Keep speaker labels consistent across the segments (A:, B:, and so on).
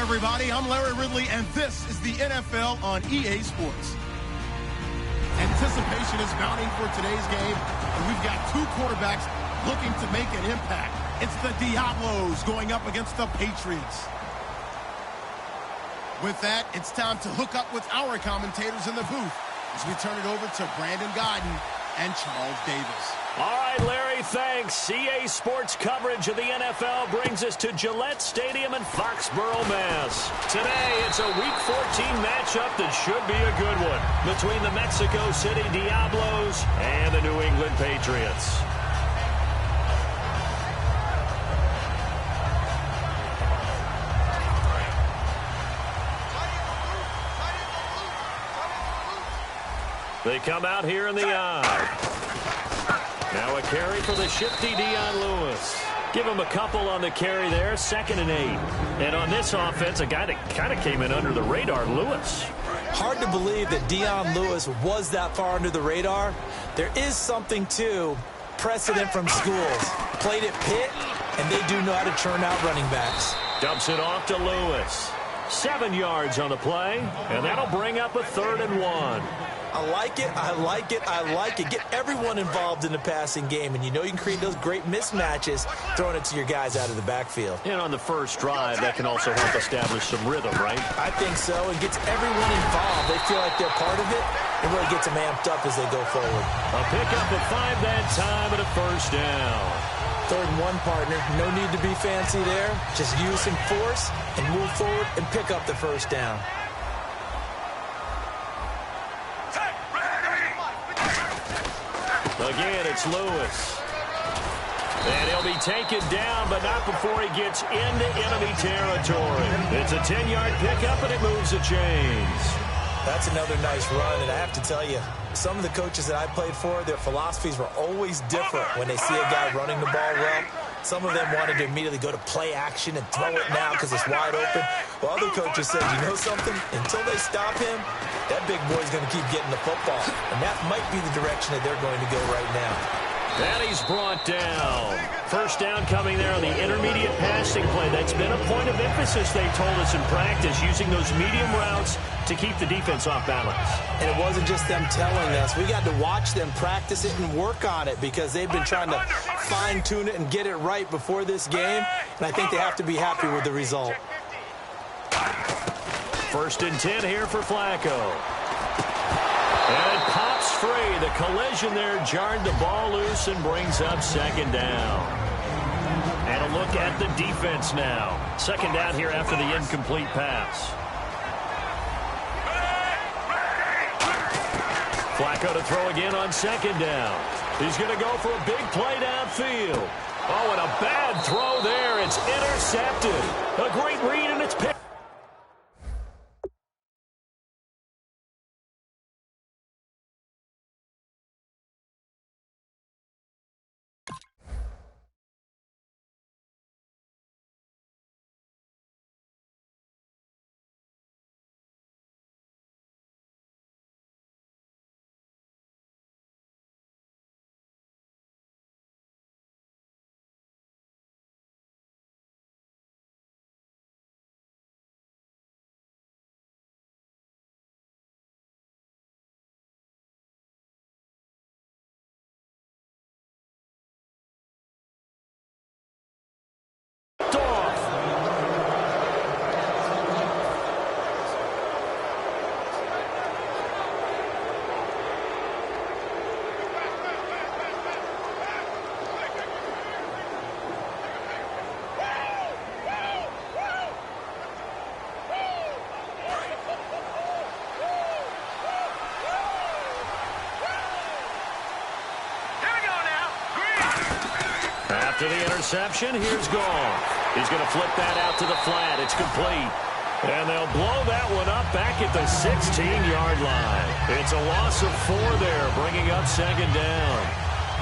A: everybody. I'm Larry Ridley, and this is the NFL on EA Sports. Anticipation is mounting for today's game, and we've got two quarterbacks looking to make an impact. It's the Diablos going up against the Patriots. With that, it's time to hook up with our commentators in the booth as we turn it over to Brandon Godden and Charles Davis.
B: All right, Larry, thanks. EA Sports coverage of the NFL brings us to Gillette Stadium in Foxborough, Mass. Today, it's a Week 14 matchup that should be a good one between the Mexico City Diablos and the New England Patriots. They come out here in the eye. Now a carry for the shifty Dion Lewis. Give him a couple on the carry there, 2nd and 8. And on this offense, a guy that kind of came in under the radar, Lewis.
C: Hard to believe that Dion Lewis was that far under the radar. There is something to precedent from schools. Played at Pitt, and they do know how to churn out running backs.
B: Dumps it off to Lewis. 7 yards on the play, and that'll bring up a 3rd and 1.
C: I like it, I like it, I like it. Get everyone involved in the passing game, and you know you can create those great mismatches throwing it to your guys out of the backfield.
B: And on the first drive, that can also help establish some rhythm, right?
C: I think so. It gets everyone involved. They feel like they're part of it. It really gets them amped up as they go forward.
B: A pickup of 5 that time and a 1st down.
C: 3rd and 1, partner. No need to be fancy there. Just use some force and move forward and pick up the 1st down.
B: Again, it's Lewis. And he'll be taken down, but not before he gets into enemy territory. It's a 10-yard pickup, and it moves the chains.
C: That's another nice run, and I have to tell you, some of the coaches that I played for, their philosophies were always different when they see a guy running the ball well. Some of them wanted to immediately go to play action and throw it now because it's wide open. Well, other coaches said, you know something? Until they stop him, that big boy's going to keep getting the football. And that might be the direction that they're going to go right now.
B: And he's brought down. 1st down coming there on the intermediate passing play. That's been a point of emphasis, they told us in practice, using those medium routes to keep the defense off balance.
C: And it wasn't just them telling us. We got to watch them practice it and work on it because they've been trying to fine-tune it and get it right before this game. And I think they have to be happy with the result.
B: 1st and 10 here for Flacco. And it pops free. The collision there jarred the ball loose and brings up 2nd down. And a look at the defense now. 2nd down here after the incomplete pass. Flacco to throw again on 2nd down. He's going to go for a big play downfield. Oh, and a bad throw there. It's intercepted. A great read, and it's picked. After the interception, here's Goff. He's going to flip that out to the flat. It's complete. And they'll blow that one up back at the 16-yard line. It's a loss of 4 there, bringing up 2nd down.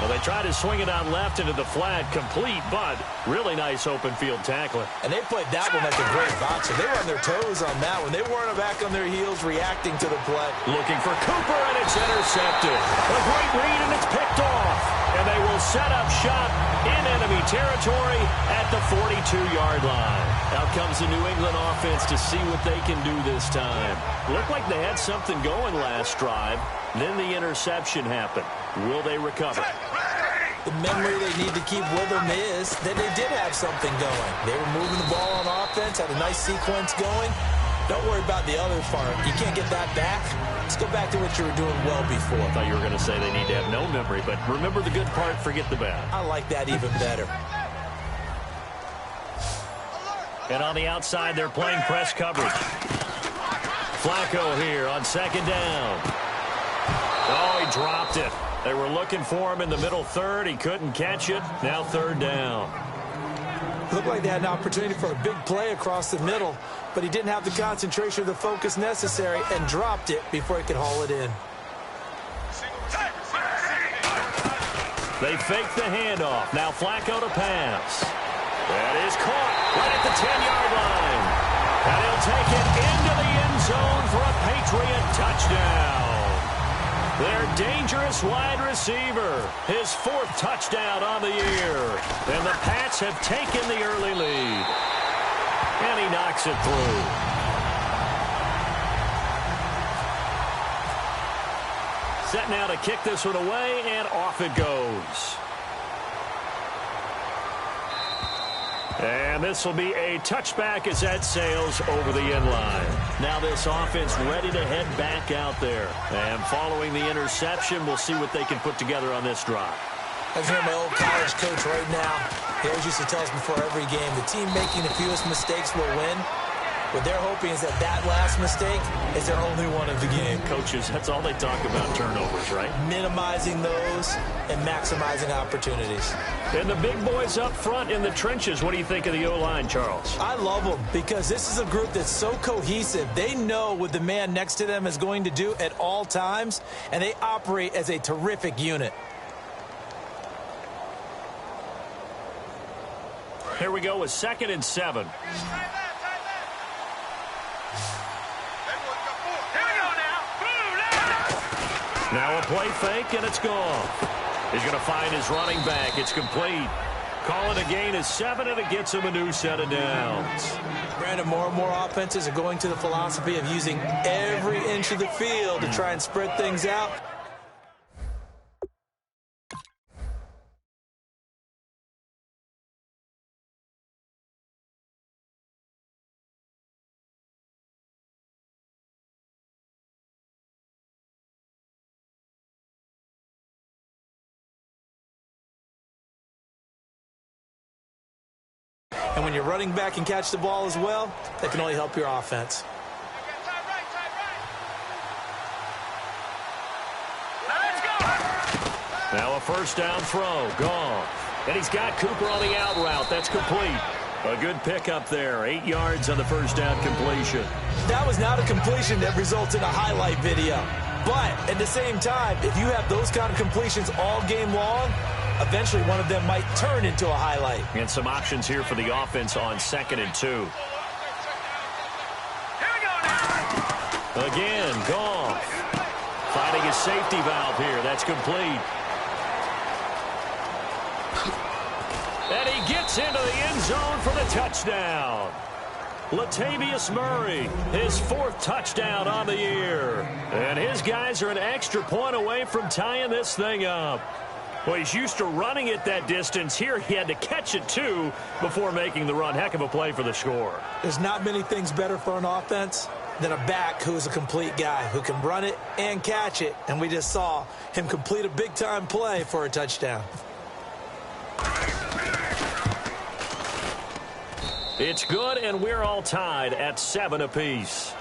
B: Well, they tried to swing it out left into the flat, complete, but really nice open field tackling.
C: And they played that one like a great boxer. They were on their toes on that one. They weren't back on their heels reacting to the play.
B: Looking for Cooper, and it's intercepted. A great read, and it's picked off. And they will set up shop in enemy territory at the 42-yard line. Out comes the New England offense to see what they can do this time. Looked like they had something going last drive. Then the interception happened. Will they recover?
C: The memory they need to keep with them is that they did have something going. They were moving the ball on offense, had a nice sequence going. Don't worry about the other part. You can't get that back. Let's go back to what you were doing well before.
B: I thought you were going to say they need to have no memory, but remember the good part, forget the bad.
C: I like that even better.
B: And on the outside, they're playing press coverage. Flacco here on second down. Oh, he dropped it. They were looking for him in the middle third. He couldn't catch it. Now third down.
C: Looked like they had an opportunity for a big play across the middle, but he didn't have the concentration or the focus necessary and dropped it before he could haul it in.
B: They fake the handoff. Now Flacco to pass. That is caught right at the 10-yard line. And he'll take it into the end zone for a Patriot touchdown. Their dangerous wide receiver, his fourth touchdown on the year. And the Pats have taken the early lead. And he knocks it through. Set now to kick this one away, and off it goes. And this will be a touchback as that sails over the end line. Now this offense ready to head back out there. And following the interception, we'll see what they can put together on this drive.
C: I can hear my old college coach right now. He always used to tell us before every game, the team making the fewest mistakes will win. What they're hoping is that that last mistake is their only one of the game.
B: Coaches, that's all they talk about, turnovers, right?
C: Minimizing those and maximizing opportunities.
B: And the big boys up front in the trenches, what do you think of the O-line, Charles?
C: I love them because this is a group that's so cohesive. They know what the man next to them is going to do at all times, and they operate as a terrific unit.
B: Here we go with 2nd and 7. Now a play fake, and it's gone. He's going to find his running back. It's complete. Call it a gain of 7, and it gets him a new set of downs.
C: Brandon, more and more offenses are going to the philosophy of using every inch of the field to try and spread things out. And when your running back can catch the ball as well, that can only help your offense.
B: Now a first down throw, gone. And he's got Cooper on the out route. That's complete. A good pickup there. 8 yards on the first down completion.
C: That was not a completion that results in a highlight video. But at the same time, if you have those kind of completions all game long, eventually one of them might turn into a highlight.
B: And some options here for the offense on 2nd and 2. Again, Goff. Finding his safety valve here. That's complete. And he gets into the end zone for the touchdown. Latavius Murray, his 4th touchdown on the year. And his guys are an extra point away from tying this thing up. Well, he's used to running it that distance. Here he had to catch it, too, before making the run. Heck of a play for the score.
C: There's not many things better for an offense than a back who is a complete guy, who can run it and catch it. And we just saw him complete a big-time play for a touchdown.
B: It's good, and we're all tied at 7 apiece.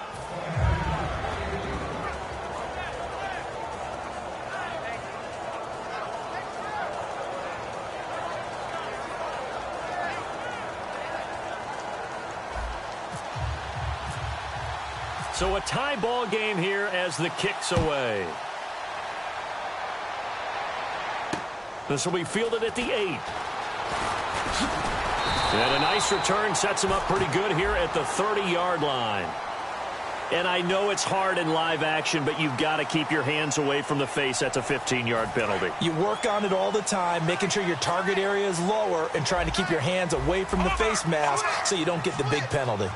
B: So a tie ball game here as the kick's away. This will be fielded at the 8. And a nice return sets him up pretty good here at the 30-yard line. And I know it's hard in live action, but you've got to keep your hands away from the face. That's a 15-yard penalty.
C: You work on it all the time, making sure your target area is lower and trying to keep your hands away from the face mask so you don't get the big penalty.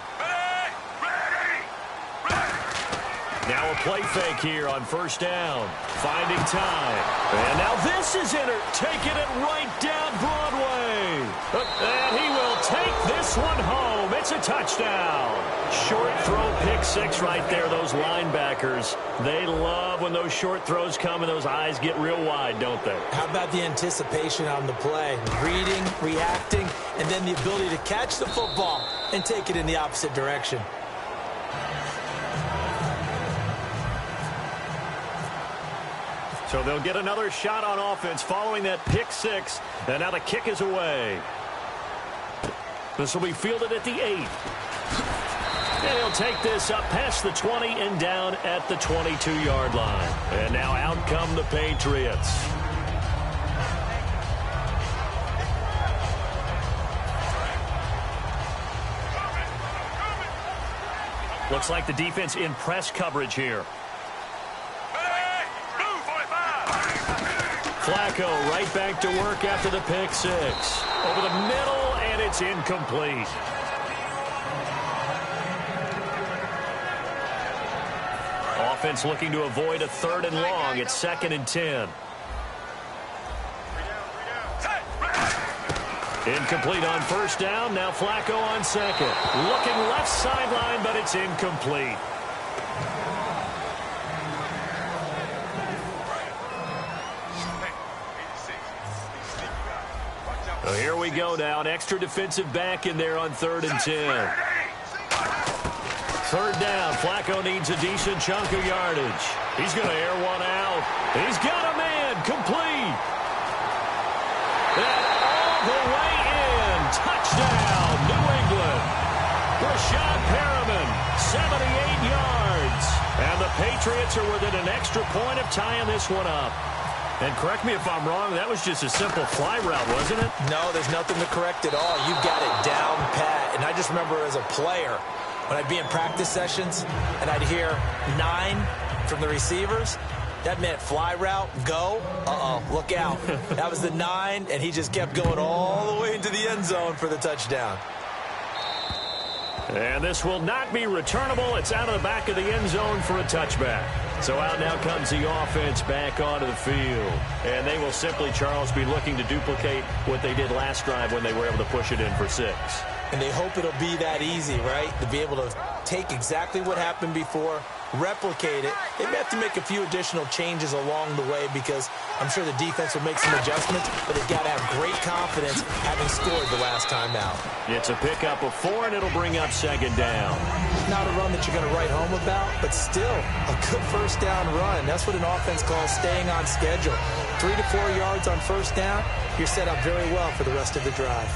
B: Now a play fake here on first down. Finding time. And now this is taking it right down Broadway. And he will take this one home. It's a touchdown. Short throw, pick six right there. Those linebackers, they love when those short throws come and those eyes get real wide, don't they?
C: How about the anticipation on the play? Reading, reacting, and then the ability to catch the football and take it in the opposite direction.
B: So they'll get another shot on offense following that pick six. And now the kick is away. This will be fielded at the 8. And he'll take this up past the 20 and down at the 22-yard line. And now out come the Patriots. Looks like the defense in press coverage here. Flacco right back to work after the pick six. Over the middle, and it's incomplete. Offense looking to avoid a 3rd and long. It's 2nd and 10. Incomplete on first down. Now Flacco on 2nd. Looking left sideline, but it's incomplete. So here we go now. An extra defensive back in there on 3rd and 10. 3rd down. Flacco needs a decent chunk of yardage. He's going to air one out. He's got a man. Complete. And all the way in. Touchdown, New England. Rashad Perriman, 78 yards. And the Patriots are within an extra point of tying this one up. And correct me if I'm wrong, that was just a simple fly route, wasn't it?
C: No, there's nothing to correct at all. You've got it down pat. And I just remember as a player, when I'd be in practice sessions and I'd hear 9 from the receivers, that meant fly route, go, look out. That was the 9, and he just kept going all the way into the end zone for the touchdown.
B: And this will not be returnable. It's out of the back of the end zone for a touchback. So out now comes the offense back onto the field. And they will simply, Charles, be looking to duplicate what they did last drive when they were able to push it in for 6.
C: And they hope it'll be that easy, right? To be able to take exactly what happened before, replicate it. They may have to make a few additional changes along the way because I'm sure the defense will make some adjustments, but they've got to have great confidence having scored the last time out.
B: It's a pickup of 4, and it'll bring up 2nd down.
C: Not a run that you're going to write home about, but still a good first down run. That's what an offense calls staying on schedule. 3 to 4 yards on first down, you're set up very well for the rest of the drive.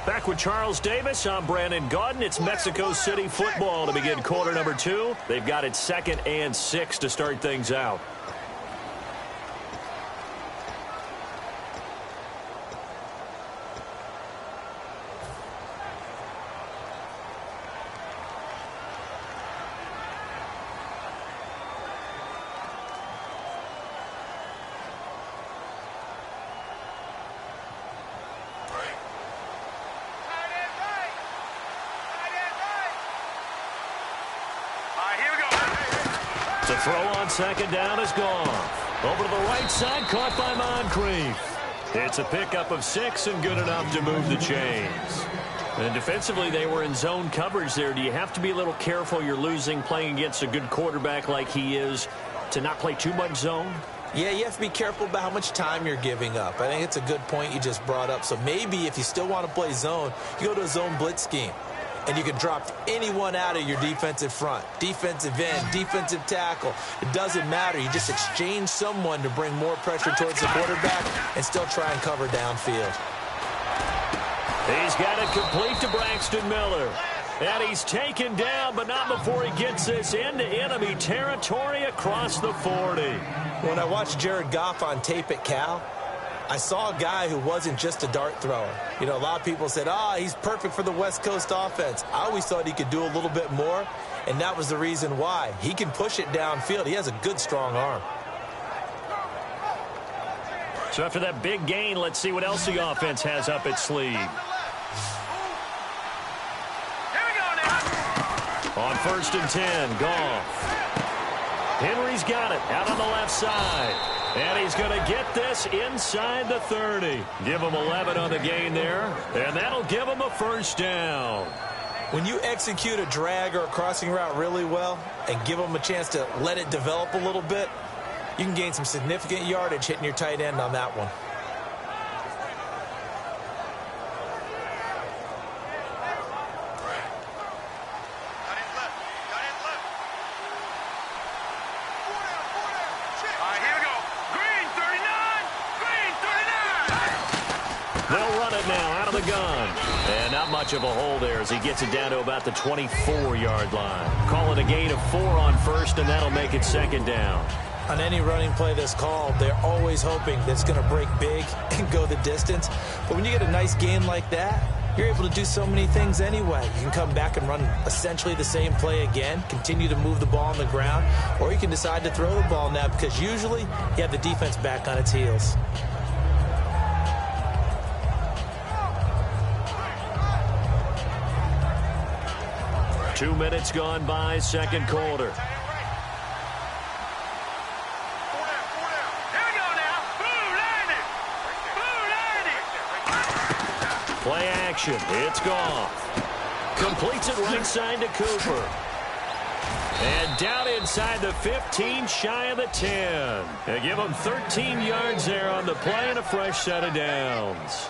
B: Back with Charles Davis, I'm Brandon Gaudin. It's Mexico City football to begin quarter number 2. They've got it 2nd and 6 to start things out. The throw on 2nd down is gone. Over to the right side, caught by Moncrief. It's a pickup of 6 and good enough to move the chains. And defensively, they were in zone coverage there. Do you have to be a little careful you're losing playing against a good quarterback like he is to not play too much zone?
C: Yeah, you have to be careful about how much time you're giving up. I think it's a good point you just brought up. So maybe if you still want to play zone, you go to a zone blitz scheme. And you can drop anyone out of your defensive front, defensive end, defensive tackle. It doesn't matter. You just exchange someone to bring more pressure towards the quarterback and still try and cover downfield.
B: He's got it complete to Braxton Miller. And he's taken down, but not before he gets this into enemy territory across the 40.
C: When I watched Jared Goff on tape at Cal, I saw a guy who wasn't just a dart thrower. You know, a lot of people said, he's perfect for the West Coast offense. I always thought he could do a little bit more, and that was the reason why. He can push it downfield. He has a good, strong arm.
B: So after that big gain, let's see what else the offense has up its sleeve. On 1st and 10, Goff. Henry's got it out on the left side. And he's going to get this inside the 30. Give him 11 on the gain there. And that'll give him a first down.
C: When you execute a drag or a crossing route really well and give them a chance to let it develop a little bit, you can gain some significant yardage hitting your tight end on that one.
B: They'll run it now out of the gun. And not much of a hole there as he gets it down to about the 24-yard line. Calling a gain of 4 on 1st, and that'll make it 2nd down.
C: On any running play that's called, they're always hoping that it's going to break big and go the distance. But when you get a nice gain like that, you're able to do so many things anyway. You can come back and run essentially the same play again, continue to move the ball on the ground, or you can decide to throw the ball now because usually you have the defense back on its heels.
B: Two minutes gone by, second quarter. Play action. It's Goff. Completes it right side to Cooper. And down inside the 15, shy of the 10. They give him 13 yards there on the play and a fresh set of downs.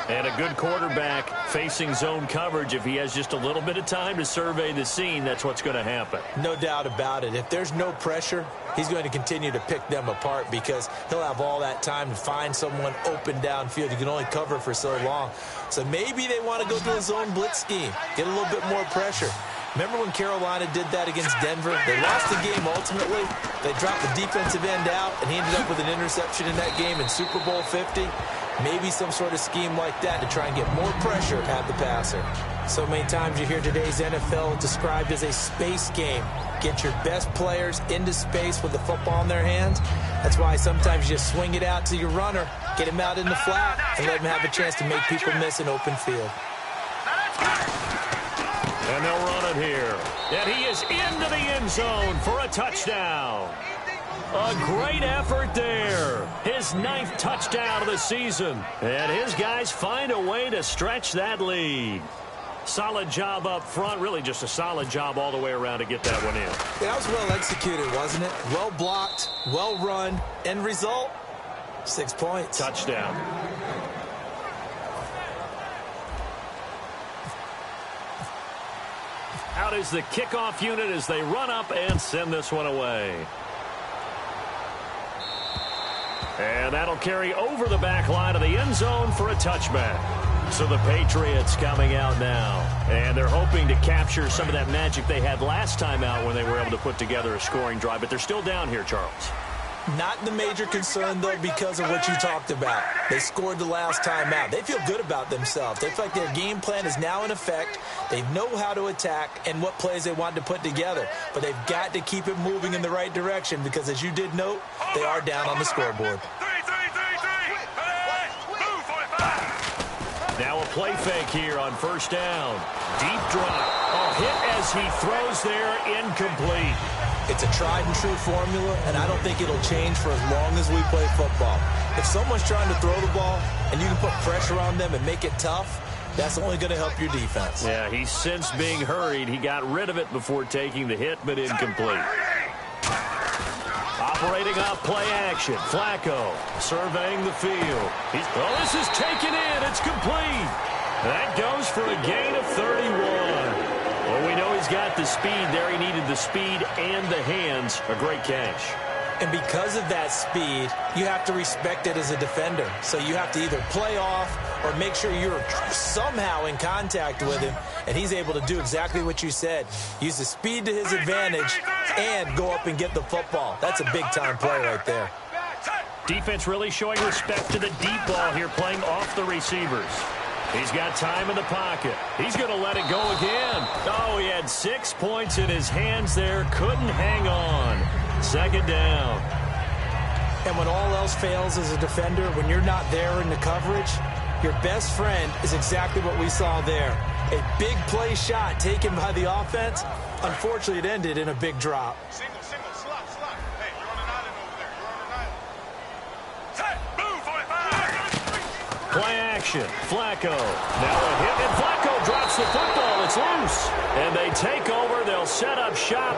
B: And a good quarterback facing zone coverage. If he has just a little bit of time to survey the scene, that's what's going to happen.
C: No doubt about it. If there's no pressure, he's going to continue to pick them apart because he'll have all that time to find someone open downfield. You can only cover for so long. So maybe they want to go to a zone blitz scheme, get a little bit more pressure. Remember when Carolina did that against Denver? They lost the game ultimately. They dropped the defensive end out, and he ended up with an interception in that game in Super Bowl 50. Maybe some sort of scheme like that to try and get more pressure at the passer. So many times you hear today's NFL described as a space game. Get your best players into space with the football in their hands. That's why sometimes you just swing it out to your runner, get him out in the flat, and let him have a chance to make people miss an open field.
B: And they'll run it here. And he is into the end zone for a touchdown. A great effort there. His 9th touchdown of the season. And his guys find a way to stretch that lead. Solid job up front. Really just a solid job all the way around to get that one in.
C: Yeah, that was well executed, wasn't it? Well blocked, well run. End result, 6 points.
B: Touchdown. Out is the kickoff unit as they run up and send this one away. And that'll carry over the back line of the end zone for a touchback. So the Patriots coming out now. And they're hoping to capture some of that magic they had last time out when they were able to put together a scoring drive. But they're still down here, Charles.
C: Not the major concern, though, because of what you talked about. They scored the last time out. They feel good about themselves. They feel like their game plan is now in effect. They know how to attack and what plays they want to put together. But they've got to keep it moving in the right direction because, as you did note, they are down on the scoreboard.
B: Now a play fake here on first down. Deep drop. A hit as he throws there, incomplete.
C: It's a tried-and-true formula, and I don't think it'll change for as long as we play football. If someone's trying to throw the ball and you can put pressure on them and make it tough, that's only going to help your defense.
B: Yeah, he's since being hurried. He got rid of it before taking the hit, but incomplete. Operating off play action. Flacco surveying the field. This is taken in. It's complete. That goes for a gain of 31. Well, we know he's got the speed there. He needed the speed and the hands. A great catch.
C: And because of that speed, you have to respect it as a defender. So you have to either play off or make sure you're somehow in contact with him, and he's able to do exactly what you said. Use the speed to his advantage and go up and get the football. That's a big-time play right there.
B: Defense really showing respect to the deep ball here, playing off the receivers. He's got time in the pocket. He's going to let it go again. Oh, he had 6 points in his hands there. Couldn't hang on. Second down.
C: And when all else fails as a defender, when you're not there in the coverage, your best friend is exactly what we saw there. A big play shot taken by the offense. Unfortunately, it ended in a big drop.
D: Single, slot. Hey, you're on an island over there. You're on an island. Hey, move, 45.
B: Play action. Flacco. Now a hit, and Flacco drops the football. It's loose. And they take over. They'll set up shop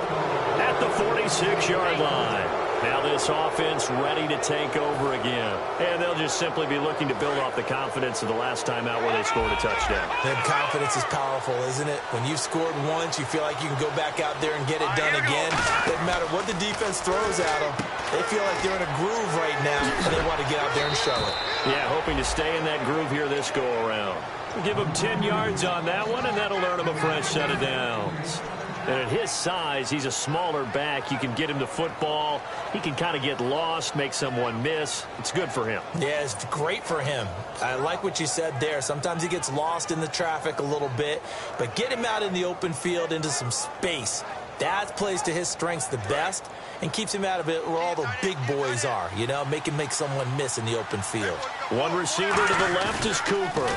B: at the 46-yard line. Now this offense ready to take over again. And they'll just simply be looking to build off the confidence of the last time out where they scored a touchdown.
C: That confidence is powerful, isn't it? When you've scored once, you feel like you can go back out there and get it done again. Doesn't matter what the defense throws at them. They feel like they're in a groove right now, and they want to get out there and show it.
B: Yeah, hoping to stay in that groove here this go-around. Give him 10 yards on that one, and that'll earn him a fresh set of downs. And at his size, he's a smaller back. You can get him the football. He can kind of get lost, make someone miss. It's good for him.
C: Yeah, it's great for him. I like what you said there. Sometimes he gets lost in the traffic a little bit, but get him out in the open field into some space. That plays to his strengths the best and keeps him out of it where all the big boys are, you know, make someone miss in the open field.
B: One receiver to the left is Cooper.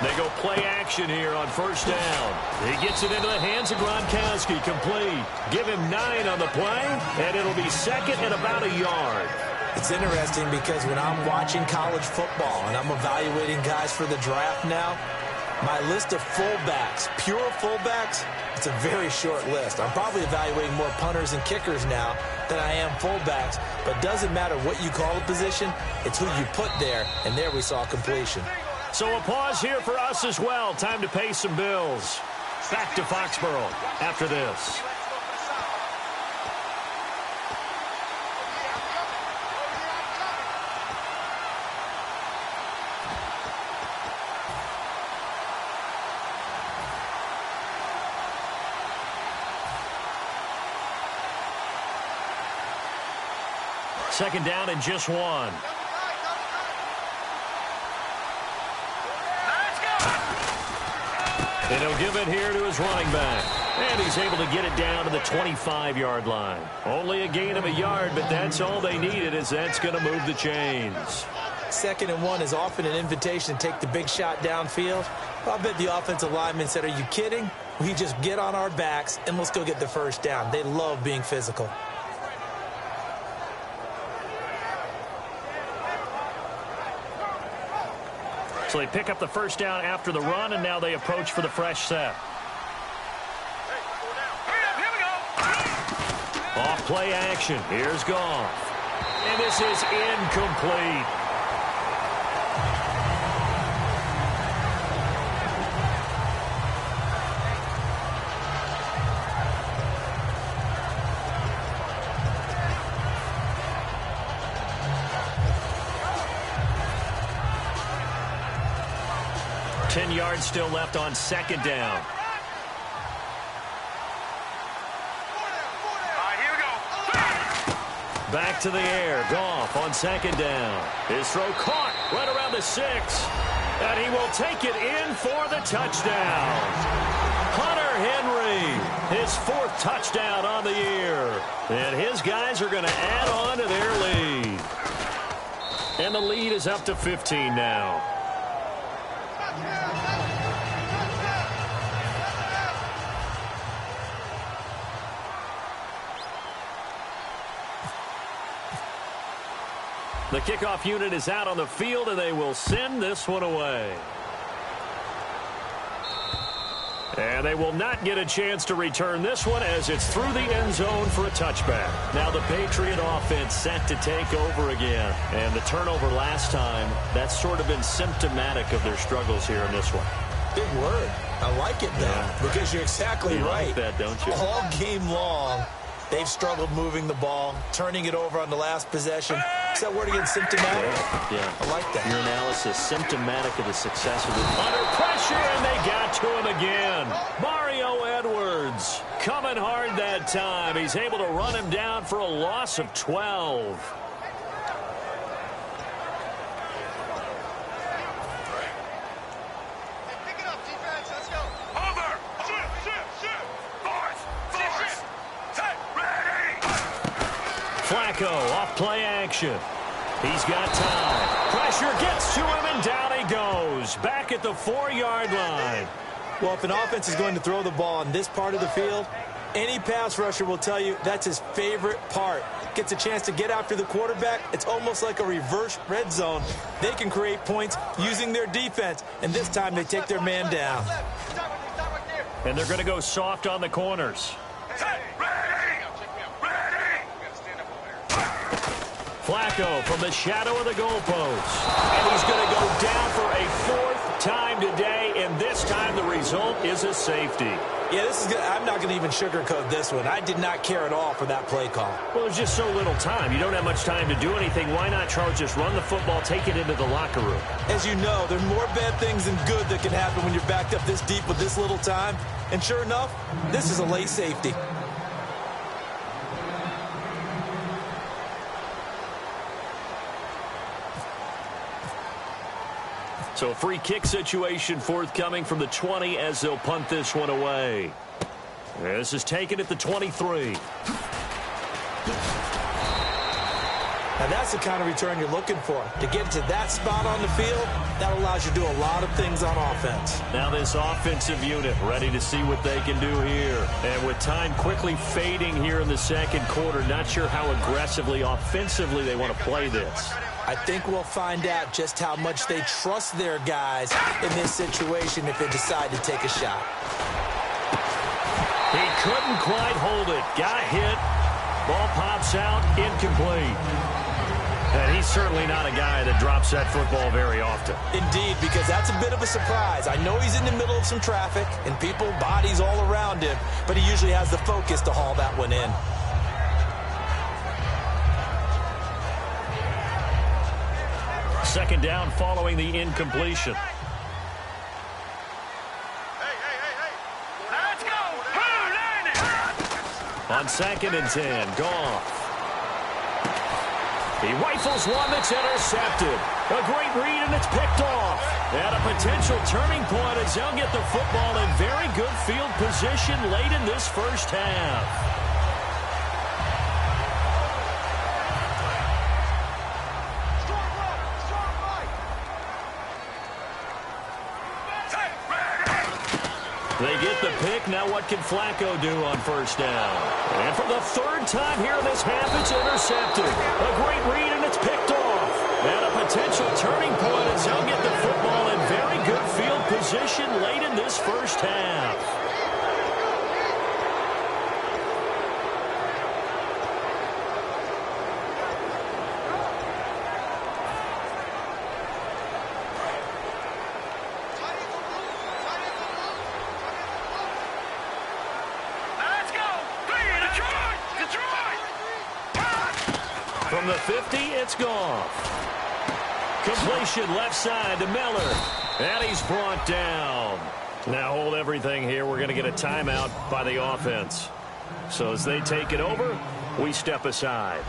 B: They go play action here on first down. He gets it into the hands of Gronkowski, complete. Give him 9 on the play, and it'll be second and about a yard.
C: It's interesting because when I'm watching college football and I'm evaluating guys for the draft now, my list of fullbacks, pure fullbacks, it's a very short list. I'm probably evaluating more punters and kickers now than I am fullbacks, but doesn't matter what you call a position, it's who you put there, and there we saw completion.
B: So a pause here for us as well. Time to pay some bills. Back to Foxborough after this. Second down and just one. And he'll give it here to his running back. And he's able to get it down to the 25-yard line. Only a gain of a yard, but that's all they needed, as that's going to move the chains.
C: Second and one is often an invitation to take the big shot downfield. I bet the offensive lineman said, are you kidding? We just get on our backs and let's go get the first down. They love being physical.
B: So they pick up the first down after the run, and now they approach for the fresh set. Off play action. Here's Goff. And this is incomplete. Yards still left on second down.
D: Here we go.
B: Back to the air. Goff on second down. His throw caught right around the 6. And he will take it in for the touchdown. Hunter Henry, his 4th touchdown on the year. And his guys are going to add on to their lead. And the lead is up to 15 now. The kickoff unit is out on the field, and they will send this one away. And they will not get a chance to return this one as it's through the end zone for a touchback. Now the Patriot offense set to take over again. And the turnover last time, that's sort of been symptomatic of their struggles here in this one.
C: Big word. I like it, though, because you're exactly right.
B: You like that, don't you?
C: All game long, They've struggled moving the ball, turning it over on the last possession. Is that word again, symptomatic?
B: Yeah.
C: I like that.
B: Your analysis, symptomatic of the success of it. Under pressure, and they got to him again. Mario Edwards coming hard that time. He's able to run him down for a loss of 12.
D: Pick it up, defense. Let's go. Over. Shoot. Force. Set. Ready.
B: Flacco off play action. He's got time. Pressure gets to him, and down he goes. Back at the 4-yard line.
C: Well, if an offense is going to throw the ball in this part of the field, any pass rusher will tell you that's his favorite part. Gets a chance to get after the quarterback. It's almost like a reverse red zone. They can create points using their defense, and this time they take their man down.
B: And they're going to go soft on the corners. Flacco from the shadow of the goalpost. And he's going to go down for a 4th time today, and this time the result is a safety.
C: Yeah, this is good. I'm not going to even sugarcoat this one. I did not care at all for that play call.
B: Well, there's just so little time. You don't have much time to do anything. Why not, Charles, just run the football, take it into the locker room?
C: As you know, there are more bad things than good that can happen when you're backed up this deep with this little time. And sure enough, this is a late safety.
B: So a free kick situation forthcoming from the 20 as they'll punt this one away. This is taken at the 23.
C: Now that's the kind of return you're looking for. To get to that spot on the field, that allows you to do a lot of things on offense.
B: Now this offensive unit ready to see what they can do here. And with time quickly fading here in the second quarter, not sure how aggressively, offensively they want to play this.
C: I think we'll find out just how much they trust their guys in this situation if they decide to take a shot.
B: He couldn't quite hold it. Got hit. Ball pops out. Incomplete. And he's certainly not a guy that drops that football very often.
C: Indeed, because that's a bit of a surprise. I know he's in the middle of some traffic and people, bodies all around him, but he usually has the focus to haul that one in.
B: Second down following the incompletion.
D: Hey. Let's go. Who landed?
B: On 2nd and 10, Goff. He rifles one that's intercepted. A great read, and it's picked off. And a potential turning point as they'll get the football in very good field position late in this first half. They get the pick. Now what can Flacco do on first down? And for the 3rd time here in this half, it's intercepted. A great read, and it's picked off. And a potential turning point as they'll get the football in very good field position late in this first half. From the 50, it's Goff. Completion left side to Miller. And he's brought down. Now hold everything here. We're going to get a timeout by the offense. So as they take it over, we step aside.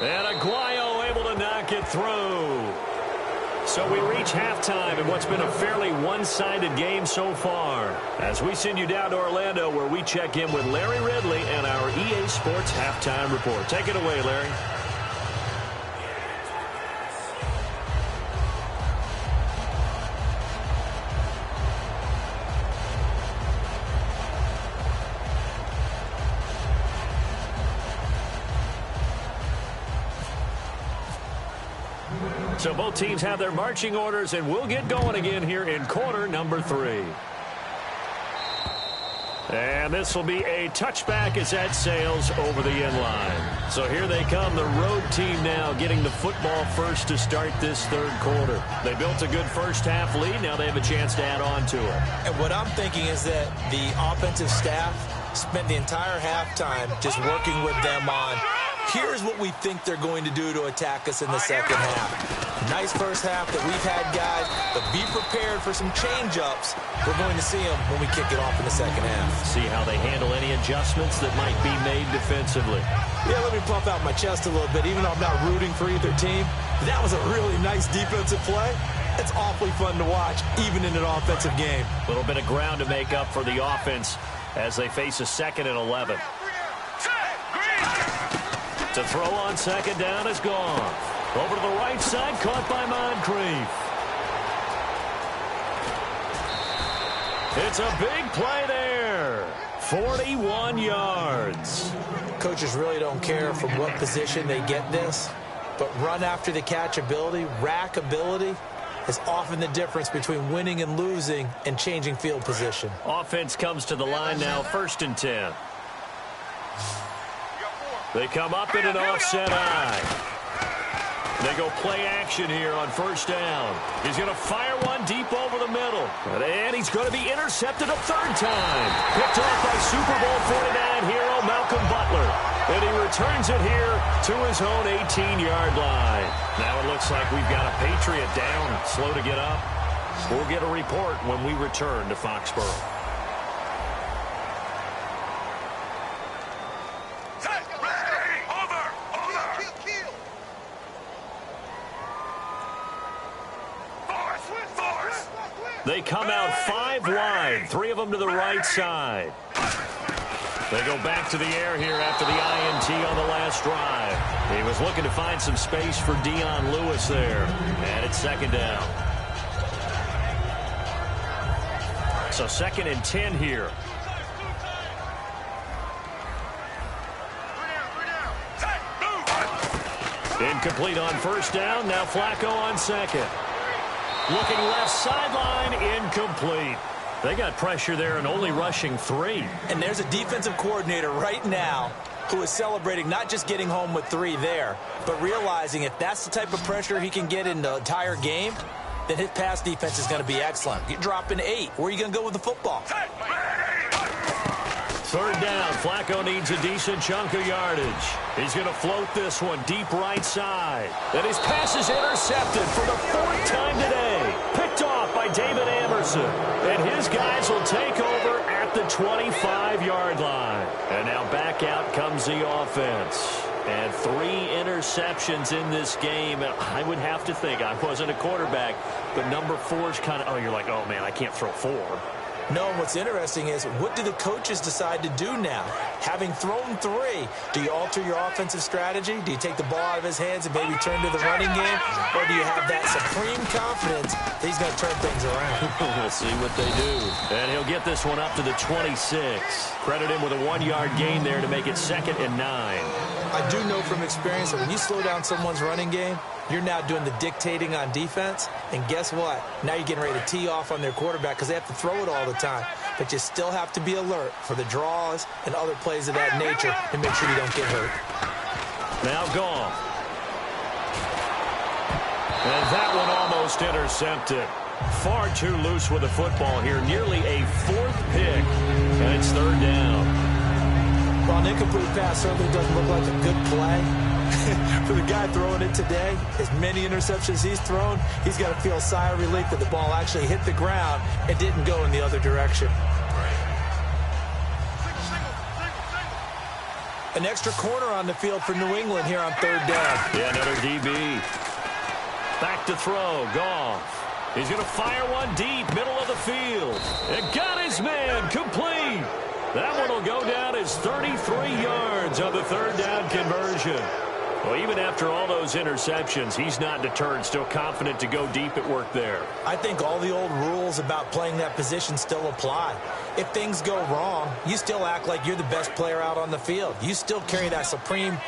B: And Aguayo able to knock it through. So we reach halftime in what's been a fairly one-sided game so far. As we send you down to Orlando, where we check in with Larry Ridley and our EA Sports Halftime Report. Take it away, Larry. So both teams have their marching orders, and we'll get going again here in quarter number 3. And this will be a touchback as that sails over the end line. So here they come, the road team now getting the football first to start this third quarter. They built a good first half lead. Now they have a chance to add on to it.
C: And what I'm thinking is that the offensive staff spent the entire halftime just working with them on, here's what we think they're going to do to attack us in the second half. Nice first half that we've had, guys, but be prepared for some change-ups. We're going to see them when we kick it off in the second half.
B: See how they handle any adjustments that might be made defensively.
C: Yeah, let me puff out my chest a little bit. Even though I'm not rooting for either team, that was a really nice defensive play. It's awfully fun to watch, even in an offensive game.
B: A little bit of ground to make up for the offense as they face a 2nd and 11. To throw on second down is gone. Over to the right side, caught by Moncrief. It's a big play there. 41 yards.
C: Coaches really don't care from what position they get this, but run after the catch ability, rack ability, is often the difference between winning and losing and changing field position.
B: Offense comes to the line now, 1st and 10. They come up in an offset eye. They go play action here on 1st down. He's going to fire one deep over the middle. And he's going to be intercepted a 3rd time. Picked off by Super Bowl 49 hero Malcolm Butler. And he returns it here to his own 18-yard line. Now it looks like we've got a Patriot down, slow to get up. We'll get a report when we return to Foxborough. They come out 5 wide, 3 of them to the right side. They go back to the air here after the INT on the last drive. He was looking to find some space for Dion Lewis there. And it's 2nd down. So 2nd and 10 here. Incomplete on 1st down. Now Flacco on 2nd. Looking left sideline, incomplete. They got pressure there and only rushing 3.
C: And there's a defensive coordinator right now who is celebrating not just getting home with 3 there, but realizing if that's the type of pressure he can get in the entire game, then his pass defense is going to be excellent. You're dropping 8. Where are you going to go with the football?
B: 3rd down. Flacco needs a decent chunk of yardage. He's going to float this one deep right side. And his pass is intercepted for the 4th time today. Picked off by David Anderson. And his guys will take over at the 25-yard line. And now back out comes the offense. And 3 interceptions in this game. And I would have to think, I wasn't a quarterback, but number 4 is kind of, oh, you're like, oh, man, I can't throw 4.
C: No, what's interesting is what do the coaches decide to do now? Having thrown 3, do you alter your offensive strategy? Do you take the ball out of his hands and maybe turn to the running game? Or do you have that supreme confidence that he's going to turn things around?
B: We'll see what they do. And he'll get this one up to the 26. Credit him with a 1-yard gain there to make it 2nd and 9.
C: I do know from experience that when you slow down someone's running game, you're now doing the dictating on defense. And guess what? Now you're getting ready to tee off on their quarterback because they have to throw it all the time. But you still have to be alert for the draws and other plays of that nature and make sure you don't get hurt.
B: Now gone. And that one almost intercepted. Far too loose with the football here. Nearly a 4th pick. And it's 3rd down.
C: While an incomplete pass certainly doesn't look like a good play, for the guy throwing it today, as many interceptions he's thrown, he's got to feel a sigh of relief that the ball actually hit the ground and didn't go in the other direction. An extra corner on the field for New England here on 3rd down.
B: Yeah, another DB. Back to throw. Goff. He's going to fire one deep, middle of the field. And got his man. Complete. That one will go down as 33 yards on the 3rd down conversion. Well, even after all those interceptions, he's not deterred, still confident to go deep at work there.
C: I think all the old rules about playing that position still apply. If things go wrong, you still act like you're the best player out on the field. You still carry that supreme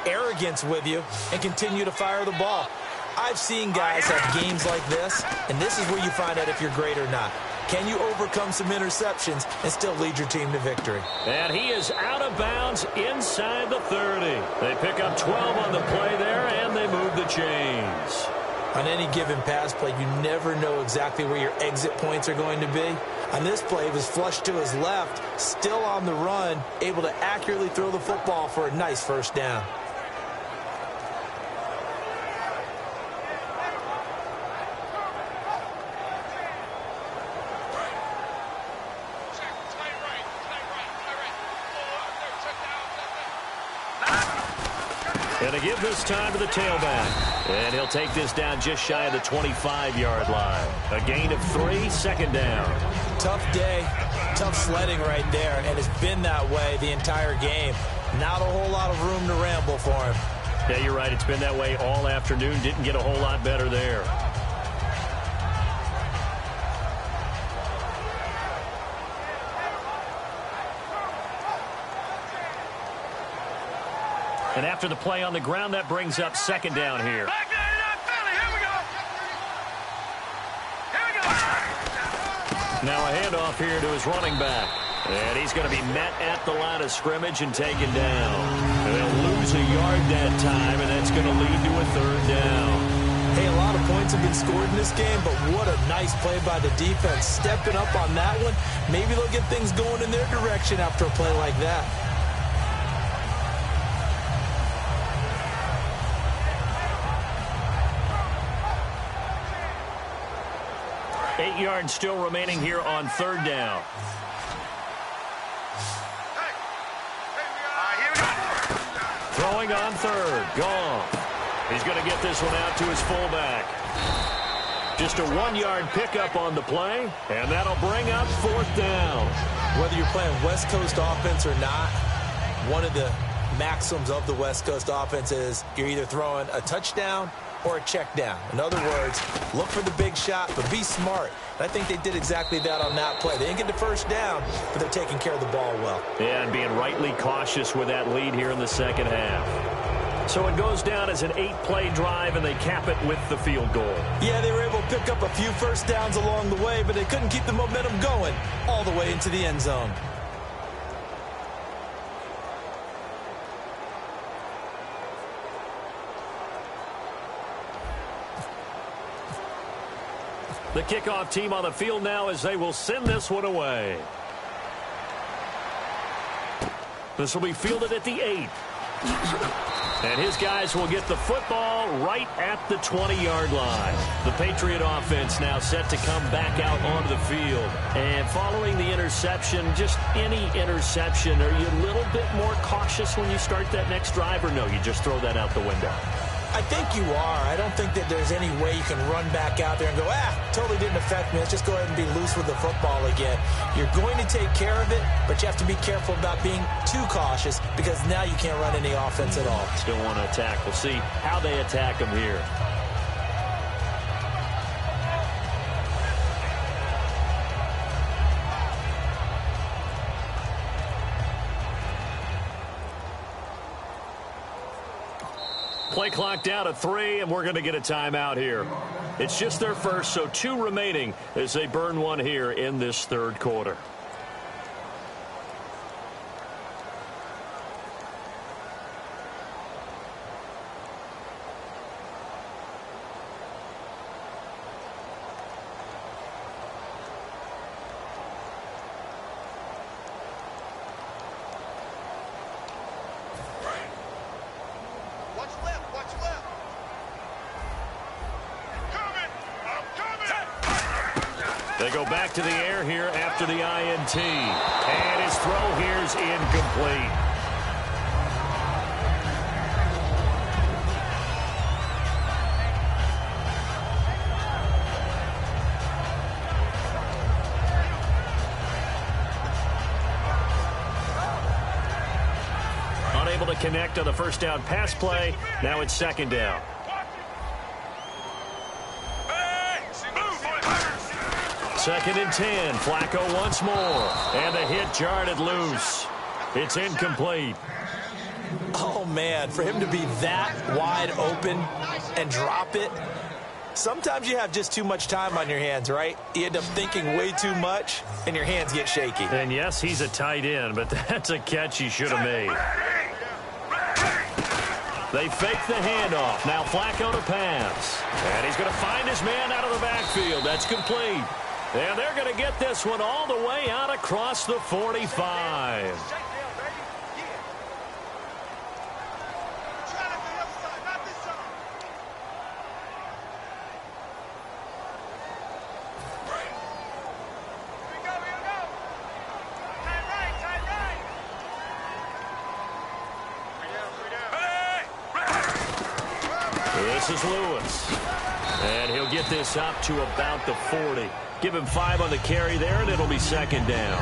C: arrogance with you and continue to fire the ball. I've seen guys have games like this, and this is where you find out if you're great or not. Can you overcome some interceptions and still lead your team to victory?
B: And he is out of bounds inside the 30. They pick up 12 on the play there, and they move the chains.
C: On any given pass play, you never know exactly where your exit points are going to be. On this play, he was flushed to his left, still on the run, able to accurately throw the football for a nice first down.
B: And to give this time to the tailback. And he'll take this down just shy of the 25-yard line. A gain of 3, 2nd down.
C: Tough day, tough sledding right there, and it's been that way the entire game. Not a whole lot of room to ramble for him.
B: Yeah, you're right. It's been that way all afternoon. Didn't get a whole lot better there. And after the play on the ground, that brings up 2nd down here. Now a handoff here to his running back. And he's going to be met at the line of scrimmage and taken down. And they'll lose a yard that time, and that's going to lead to a 3rd down.
C: Hey, a lot of points have been scored in this game, but what a nice play by the defense. Stepping up on that one. Maybe they'll get things going in their direction after a play like that.
B: Eight yards still remaining here on 3rd down. Throwing on 3rd. Gone. He's going to get this one out to his fullback. Just a 1-yard pickup on the play, and that'll bring up 4th down.
C: Whether you're playing West Coast offense or not, one of the maxims of the West Coast offense is you're either throwing a touchdown or a check down. In other words, look for the big shot, but be smart. And I think they did exactly that on that play. They didn't get the 1st down, but they're taking care of the ball well.
B: Yeah, and being rightly cautious with that lead here in the 2nd half. So it goes down as an 8-play drive, and they cap it with the field goal.
C: Yeah, they were able to pick up a few 1st downs along the way, but they couldn't keep the momentum going all the way into the end zone.
B: The kickoff team on the field now as they will send this one away. This will be fielded at the 8. And his guys will get the football right at the 20-yard line. The Patriot offense now set to come back out onto the field. And following the interception, just any interception, are you a little bit more cautious when you start that next drive, or no, you just throw that out the window?
C: I think you are. I don't think that there's any way you can run back out there and go, totally didn't affect me. Let's just go ahead and be loose with the football again. You're going to take care of it, but you have to be careful about being too cautious because now you can't run any offense at all.
B: Still want to attack. We'll see how they attack them here. Play clock down to 3, and we're going to get a timeout here. It's just their first, so 2 remaining as they burn one here in this 3rd quarter. They go back to the air here after the INT. And his throw here is incomplete. Unable to connect on the 1st down pass play. Now it's 2nd down. 2nd and 10. Flacco once more. And the hit jarred loose. It's incomplete.
C: Oh, man, for him to be that wide open and drop it, Sometimes you have just too much time on your hands, right? You end up thinking way too much, and your hands get shaky.
B: And yes, he's a tight end, but that's a catch he should have made. They fake the handoff. Now Flacco to pass. And he's going to find his man out of the backfield. That's complete. And they're going to get this one all the way out across the 45. This is Lewis. And he'll get this up to about the 40. Give him 5 on the carry there, and it'll be second down.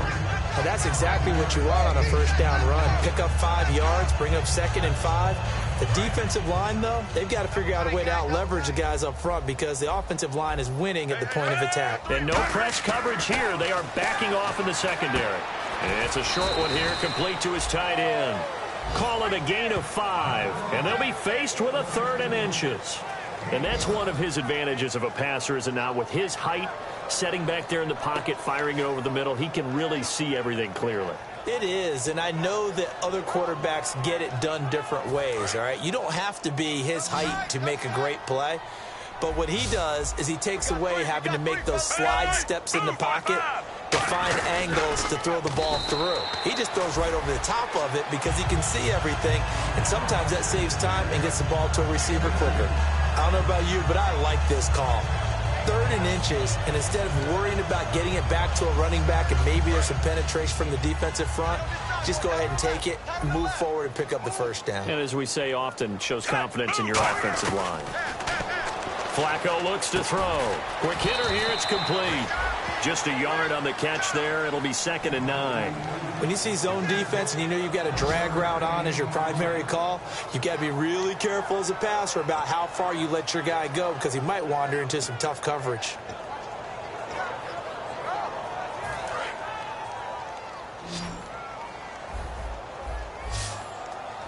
C: And that's exactly what you want on a first down run. Pick up 5 yards, bring up 2nd and 5. The defensive line, though, they've got to figure out a way to out-leverage the guys up front because the offensive line is winning at the point of attack.
B: And no press coverage here. They are backing off in the secondary. And it's a short one here, complete to his tight end. Call it a gain of 5, and they'll be faced with a 3rd and inches. And that's one of his advantages of a passer, is it not? With his height, setting back there in the pocket, firing it over the middle, he can really see everything clearly.
C: It is, and I know that other quarterbacks get it done different ways, all right? You don't have to be his height to make a great play. But what he does is he takes away having to make those slide steps in the pocket to find angles to throw the ball through. He just throws right over the top of it because he can see everything, and sometimes that saves time and gets the ball to a receiver quicker. I don't know about you, but I like this call. 3rd and inches, and instead of worrying about getting it back to a running back and maybe there's some penetration from the defensive front, just go ahead and take it, move forward, and pick up the first down.
B: And as we say often, shows confidence in your offensive line. Flacco looks to throw. Quick hitter here, it's complete. Just a yard on the catch there. It'll be 2nd and 9.
C: When you see zone defense and you know you've got a drag route on as your primary call, you've got to be really careful as a passer about how far you let your guy go because he might wander into some tough coverage.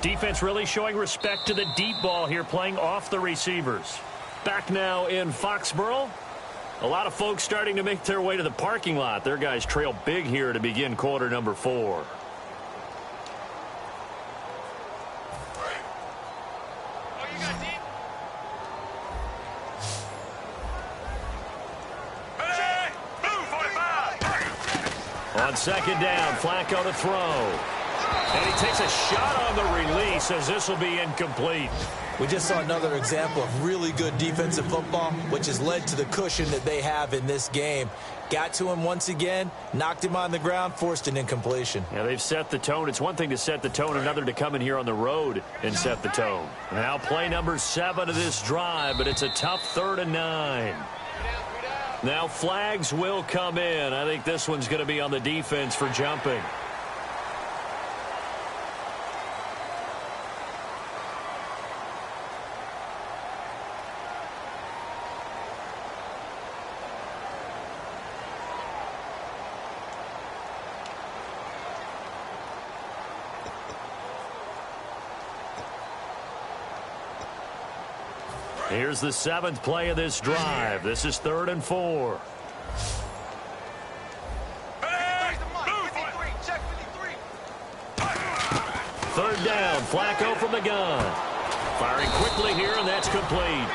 B: Defense really showing respect to the deep ball here, playing off the receivers. Back now in Foxborough. A lot of folks starting to make their way to the parking lot. Their guys trail big here to begin quarter number 4. On 2nd down, Flacco to throw. And he takes a shot on the release as this will be incomplete.
C: We just saw another example of really good defensive football, which has led to the cushion that they have in this game. Got to him once again, knocked him on the ground, forced an incompletion.
B: Yeah, they've set the tone. It's one thing to set the tone, another to come in here on the road and set the tone. Now play number 7 of this drive, but it's a tough 3rd and 9. Now flags will come in. I think this one's going to be on the defense for jumping. Here's the 7th play of this drive. This is 3rd and 4. Third down, Flacco from the gun. Firing quickly here, and that's complete.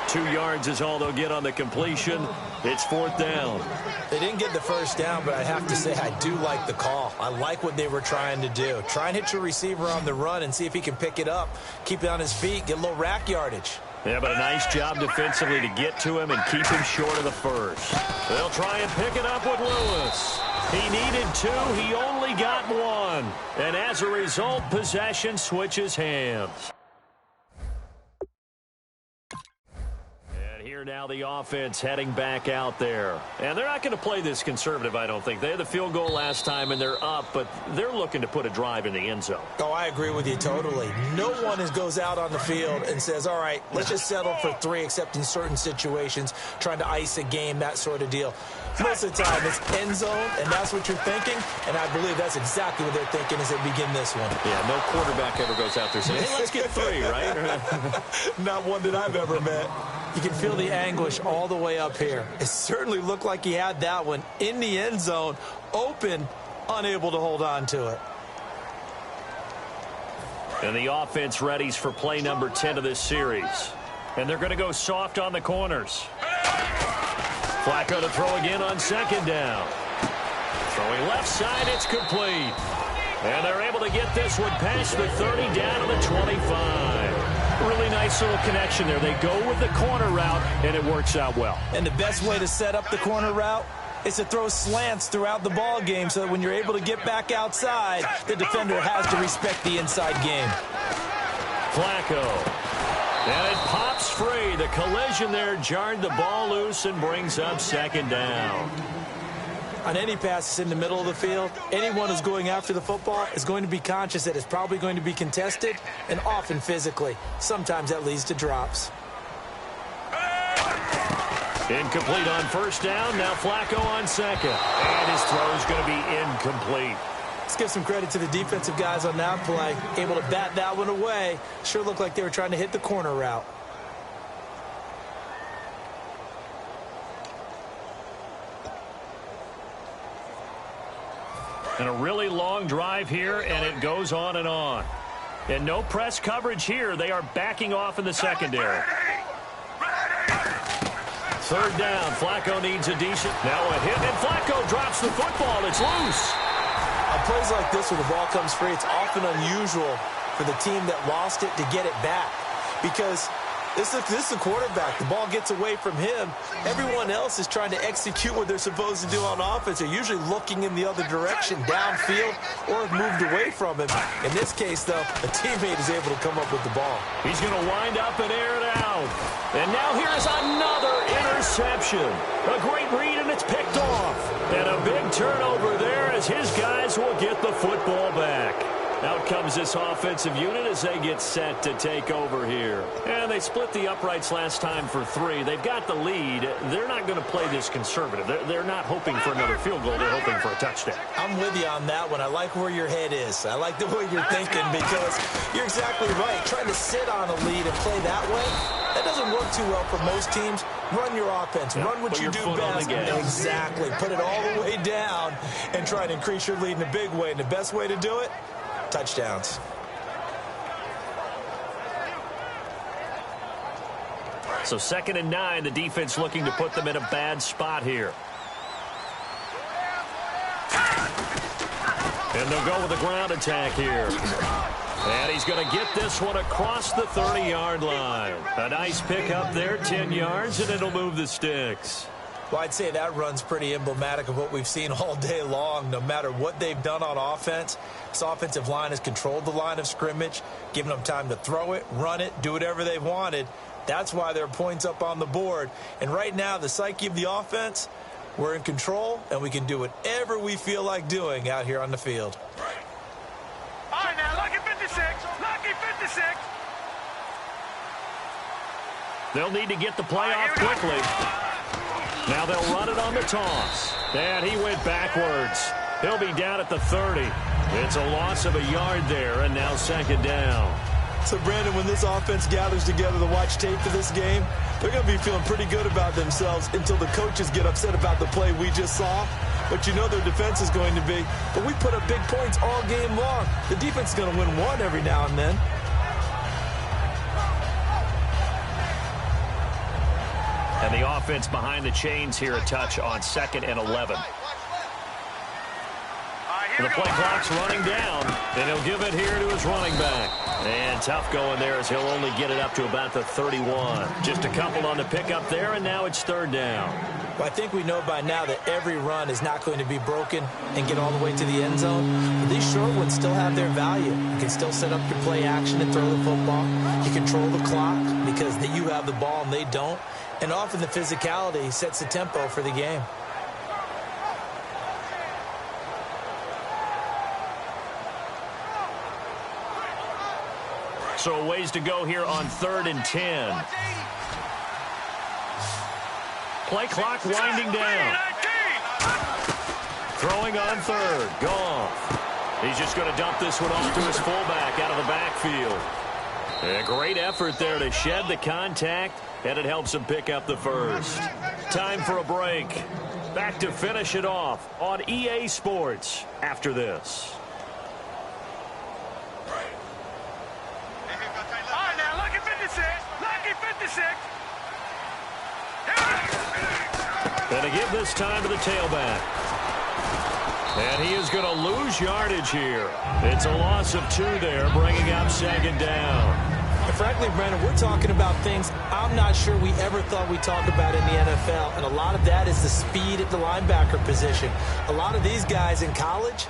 B: 2 yards is all they'll get on the completion. It's 4th down.
C: They didn't get the first down, but I have to say I do like the call. I like what they were trying to do. Try and hit your receiver on the run and see if he can pick it up. Keep it on his feet, get a little rack yardage.
B: Yeah, but a nice job defensively to get to him and keep him short of the first. They'll try and pick it up with Lewis. He needed 2. He only got 1. And as a result, possession switches hands. Now the offense heading back out there. And they're not going to play this conservative, I don't think. They had the field goal last time, and they're up, but they're looking to put a drive in the end zone.
C: Oh, I agree with you totally. No one goes out on the field and says, all right, let's just settle for 3, except in certain situations, trying to ice a game, that sort of deal. Most of the time, it's end zone, and that's what you're thinking, and I believe that's exactly what they're thinking as they begin this one.
B: Yeah, no quarterback ever goes out there saying, hey, let's get 3, right?
C: Not one that I've ever met. You can feel the anguish all the way up here. It certainly looked like he had that one in the end zone, open, unable to hold on to it.
B: And the offense readies for play number 10 of this series. And they're going to go soft on the corners. Flacco to throw again on second down. Throwing left side, it's complete. And they're able to get this one past the 30 down to the 25. Really nice little connection there. They go with the corner route, and it works out well.
C: And the best way to set up the corner route is to throw slants throughout the ball game so that when you're able to get back outside, the defender has to respect the inside game.
B: Flacco. And it pops free. The collision there jarred the ball loose and brings up second down.
C: On any passes in the middle of the field, anyone who's going after the football is going to be conscious that it's probably going to be contested, and often physically. Sometimes that leads to drops.
B: Incomplete on first down. Now Flacco on second. And his throw is going to be incomplete.
C: Let's give some credit to the defensive guys on that play. Able to bat that one away. Sure looked like they were trying to hit the corner route.
B: And a really long drive here, and it goes on and on. And no press coverage here. They are backing off in the secondary. Third down. Flacco needs a decent. Now a hit, and Flacco drops the football. It's loose.
C: On plays like this where the ball comes free, it's often unusual for the team that lost it to get it back. Because this is the quarterback. The ball gets away from him. Everyone else is trying to execute what they're supposed to do on offense. They're usually looking in the other direction, downfield, or have moved away from him. In this case, though, a teammate is able to come up with the ball.
B: He's going to wind up and air it out. And now here's another interception. A great read, and it's picked off. And a big turnover there as his guys will get the football back. Out comes this offensive unit as they get set to take over here. And they split the uprights last time for 3. They've got the lead. They're not going to play this conservative. They're not hoping for another field goal. They're hoping for a touchdown.
C: I'm with you on that one. I like where your head is. I like the way you're thinking because you're exactly right. Trying to sit on a lead and play that way, that doesn't work too well for most teams. Run your offense. Run what you do best. Exactly. Put it all the way down and try to increase your lead in a big way. And the best way to do it, touchdowns.
B: So 2nd and 9, the defense looking to put them in a bad spot here. And they'll go with a ground attack here. And he's going to get this one across the 30-yard line. A nice pickup there, 10 yards, and it'll move the sticks.
C: Well, I'd say that run's pretty emblematic of what we've seen all day long. No matter what they've done on offense, this offensive line has controlled the line of scrimmage, given them time to throw it, run it, do whatever they wanted. That's why there are points up on the board. And right now, the psyche of the offense, we're in control, and we can do whatever we feel like doing out here on the field.
D: All right, now, lucky 56. Lucky 56.
B: They'll need to get the play off quickly. Now they'll run it on the toss. And he went backwards. He'll be down at the 30. It's a loss of a yard there, and now 2nd down.
C: So, Brandon, when this offense gathers together to watch tape for this game, they're going to be feeling pretty good about themselves until the coaches get upset about the play we just saw. But you know their defense is going to be. But we put up big points all game long. The defense is going to win one every now and then.
B: And the offense behind the chains here a touch on 2nd and 11. The play clock's running down, and he'll give it here to his running back. And tough going there as he'll only get it up to about the 31. Just a couple on the pickup there, and now it's 3rd down.
C: Well, I think we know by now that every run is not going to be broken and get all the way to the end zone. But these short ones still have their value. You can still set up your play action and throw the football. You control the clock because you have the ball and they don't. And often the physicality sets the tempo for the game.
B: So a ways to go here on 3rd and 10. Play clock winding down. Throwing on 3rd. Goff. He's just going to dump this one off to his fullback out of the backfield. A great effort there to shed the contact, and it helps him pick up the first. Time for a break. Back to finish it off on EA Sports after this.
D: All right, now, lucky 56. Lucky 56.
B: And to give this time to the tailback. And he is going to lose yardage here. It's a loss of 2 there, bringing up second down.
C: And frankly, Brandon, we're talking about things I'm not sure we ever thought we'd talk about in the NFL. And a lot of that is the speed at the linebacker position. A lot of these guys in college,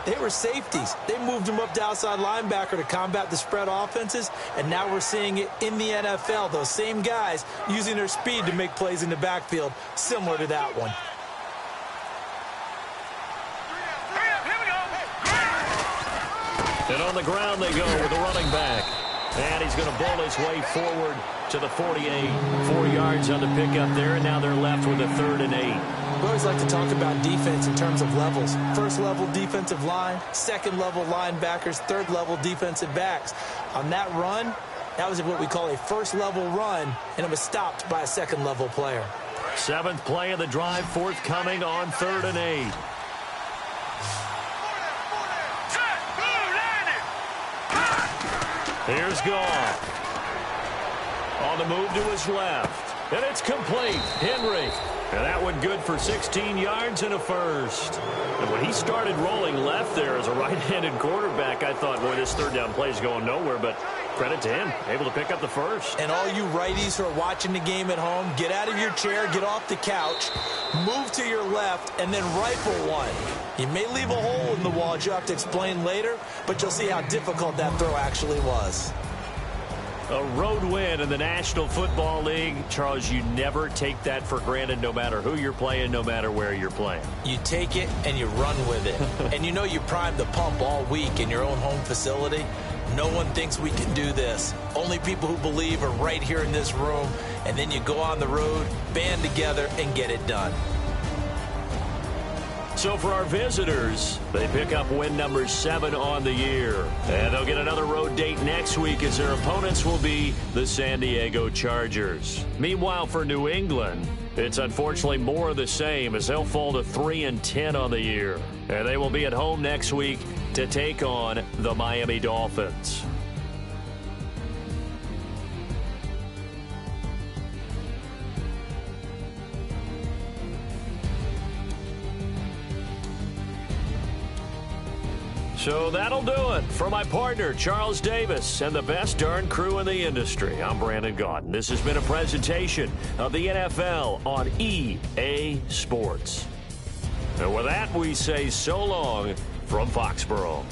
C: they were safeties. They moved them up to outside linebacker to combat the spread offenses, and now we're seeing it in the NFL. Those same guys using their speed to make plays in the backfield, similar to that one.
B: And on the ground they go with the running back. And he's going to bowl his way forward to the 48. 4 yards on the pickup there, and now they're left with a 3rd and 8.
C: We always like to talk about defense in terms of levels. First level defensive line, second level linebackers, third level defensive backs. On that run, that was what we call a first level run, and it was stopped by a second level player.
B: 7th play of the drive forthcoming on 3rd and 8. Here's Goff. On the move to his left. And it's complete. Henry. And that one good for 16 yards and a first. And when he started rolling left there as a right-handed quarterback, I thought, boy, this 3rd down play is going nowhere. But credit to him, able to pick up the first.
C: And all you righties who are watching the game at home, get out of your chair, get off the couch, move to your left, and then rifle one. You may leave a hole in the wall, which you'll have to explain later, but you'll see how difficult that throw actually was.
B: A road win in the National Football League. Charles, you never take that for granted no matter who you're playing, no matter where you're playing.
C: You take it and you run with it. And you know you primed the pump all week in your own home facility. No one thinks we can do this. Only people who believe are right here in this room. And then you go on the road, band together, and get it done.
B: So for our visitors, they pick up win number 7 on the year. And they'll get another road date next week as their opponents will be the San Diego Chargers. Meanwhile, for New England, it's unfortunately more of the same as they'll fall to 3-10 on the year. And they will be at home next week to take on the Miami Dolphins. So that'll do it. For my partner, Charles Davis, and the best darn crew in the industry, I'm Brandon Gaudin. This has been a presentation of the NFL on EA Sports. And with that, we say so long from Foxborough.